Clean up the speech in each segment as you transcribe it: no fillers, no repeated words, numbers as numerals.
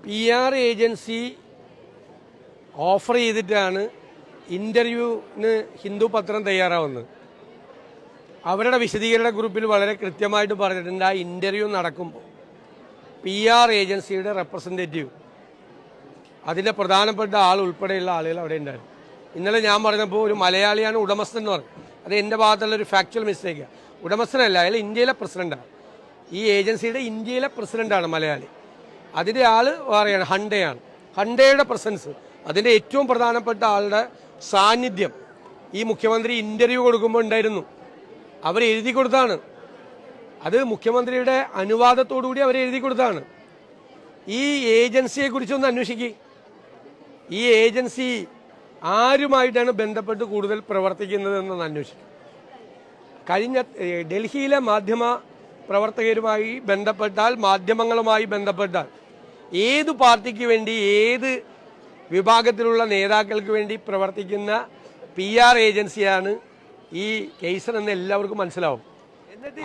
PR agency offer ചെയ്തിട്ടാണ് ഇൻ്റർവ്യൂവിന് ഹിന്ദു പത്രം തയ്യാറാവുന്നത്. അവരുടെ വിശദീകരണ ഗ്രൂപ്പിൽ വളരെ കൃത്യമായിട്ട് പറഞ്ഞിട്ടുണ്ട്, ആ ഇൻ്റർവ്യൂ നടക്കുമ്പോൾ PR ഏജൻസിയുടെ റെപ്രസെൻറ്റേറ്റീവ്, അതിൻ്റെ പ്രധാനപ്പെട്ട ആൾ ഉൾപ്പെടെയുള്ള ആളുകൾ അവിടെ ഉണ്ടായിരുന്നു. ഇന്നലെ ഞാൻ പറഞ്ഞപ്പോൾ ഒരു മലയാളിയാണ് ഉടമസ്ഥൻ എന്ന് പറഞ്ഞു. അത് എൻ്റെ ഭാഗത്തുള്ള ഒരു ഫാക്ച്വൽ മിസ്റ്റേക്കാണ്. ഉടമസ്ഥനല്ല, അയാൾ ഇന്ത്യയിലെ പ്രസിഡന്റാണ്. ഈ ഏജൻസിയുടെ ഇന്ത്യയിലെ പ്രസിഡന്റാണ് മലയാളി. അതിൻ്റെ ആൾ വേറെയാണ്, ഹണ്ടയാണ്. ഹണ്ടയുടെ പ്രസൻസ്, അതിൻ്റെ ഏറ്റവും പ്രധാനപ്പെട്ട ആളുടെ സാന്നിധ്യം ഈ മുഖ്യമന്ത്രി ഇൻ്റർവ്യൂ കൊടുക്കുമ്പോൾ ഉണ്ടായിരുന്നു. അവർ എഴുതി കൊടുത്താണ്, അത് മുഖ്യമന്ത്രിയുടെ അനുവാദത്തോടുകൂടി അവർ എഴുതി കൊടുത്താണ്. ഈ ഏജൻസിയെക്കുറിച്ചൊന്ന് അന്വേഷിക്കുക. ഈ ഏജൻസി ആരുമായിട്ടാണ് ബന്ധപ്പെട്ട് കൂടുതൽ പ്രവർത്തിക്കുന്നതെന്നൊന്ന് അന്വേഷിക്കും. കഴിഞ്ഞ ഡൽഹിയിലെ മാധ്യമ പ്രവർത്തകരുമായി ബന്ധപ്പെട്ടാൽ, മാധ്യമങ്ങളുമായി ബന്ധപ്പെട്ടാൽ, ഏത് പാർട്ടിക്ക് വേണ്ടി, ഏത് വിഭാഗത്തിലുള്ള നേതാക്കൾക്ക് വേണ്ടി പ്രവർത്തിക്കുന്ന PR ഏജൻസിയാണ് ഈ കേസർ എന്ന് എല്ലാവർക്കും മനസ്സിലാവും.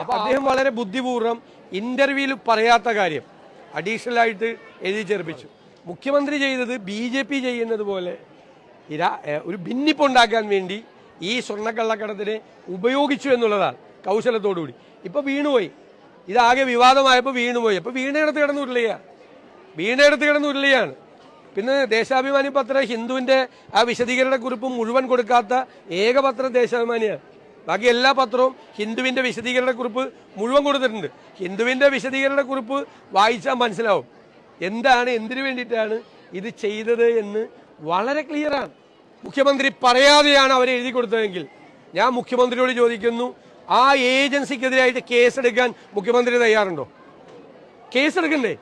അപ്പോൾ അദ്ദേഹം വളരെ ബുദ്ധിപൂർവ്വം ഇന്റർവ്യൂവിൽ പറയാത്ത കാര്യം അഡീഷണൽ ആയിട്ട് എഴുതി ചേർപ്പിച്ചു. മുഖ്യമന്ത്രി ചെയ്തത് BJP ചെയ്യുന്നത് പോലെ ഒരു ഭിന്നിപ്പുണ്ടാക്കാൻ വേണ്ടി ഈ സ്വർണ്ണക്കള്ളക്കടത്തിനെ ഉപയോഗിച്ചു എന്നുള്ളതാണ് കൗശലത്തോടുകൂടി. ഇപ്പോൾ വീണുപോയി, ഇതാകെ വിവാദമായപ്പോൾ വീണുപോയി. അപ്പോൾ വീണയിടത്ത് കിടന്ന് ഉരുളിയാണ്. പിന്നെ ദേശാഭിമാനി പത്രം ഹിന്ദുവിൻ്റെ ആ വിശദീകരണ കുറിപ്പ് മുഴുവൻ കൊടുക്കാത്ത ഏക പത്രം ദേശാഭിമാനിയാണ്. ബാക്കി എല്ലാ പത്രവും ഹിന്ദുവിൻ്റെ വിശദീകരണ കുറിപ്പ് മുഴുവൻ കൊടുത്തിട്ടുണ്ട്. ഹിന്ദുവിൻ്റെ വിശദീകരണ കുറിപ്പ് വായിച്ചാൽ മനസ്സിലാവും എന്താണ്, എന്തിനു വേണ്ടിയിട്ടാണ് ഇത് ചെയ്തത് എന്ന് വളരെ ക്ലിയറാണ്. മുഖ്യമന്ത്രി പറയാതെയാണ് അവർ എഴുതി കൊടുത്തതെങ്കിൽ ഞാൻ മുഖ്യമന്ത്രിയോട് ചോദിക്കുന്നു, ആ ഏജൻസിക്കെതിരായിട്ട് കേസെടുക്കാൻ മുഖ്യമന്ത്രി തയ്യാറുണ്ടോ? കേസെടുക്കണ്ടേ?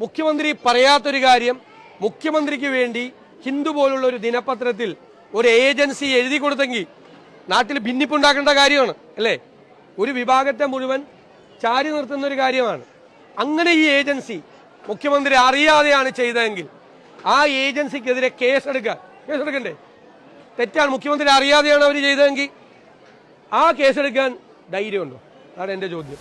മുഖ്യമന്ത്രി പറയാത്തൊരു കാര്യം മുഖ്യമന്ത്രിക്ക് വേണ്ടി ഹിന്ദു പോലുള്ള ഒരു ദിനപത്രത്തിൽ ഒരു ഏജൻസി എഴുതി കൊടുത്തെങ്കിൽ നാട്ടിൽ ഭിന്നിപ്പുണ്ടാക്കേണ്ട കാര്യമാണ് അല്ലേ? ഒരു വിഭാഗത്തെ മുഴുവൻ ചാരി നിർത്തുന്ന ഒരു കാര്യമാണ്. അങ്ങനെ ഈ ഏജൻസി മുഖ്യമന്ത്രി അറിയാതെയാണ് ചെയ്തതെങ്കിൽ ആ ഏജൻസിക്കെതിരെ കേസെടുക്കണ്ടേ? തെറ്റാണ്. മുഖ്യമന്ത്രി അറിയാതെയാണ് അവർ ചെയ്തതെങ്കിൽ ആ കേസെടുക്കാൻ ധൈര്യമുണ്ടോ? അതാണ് എൻ്റെ ചോദ്യം.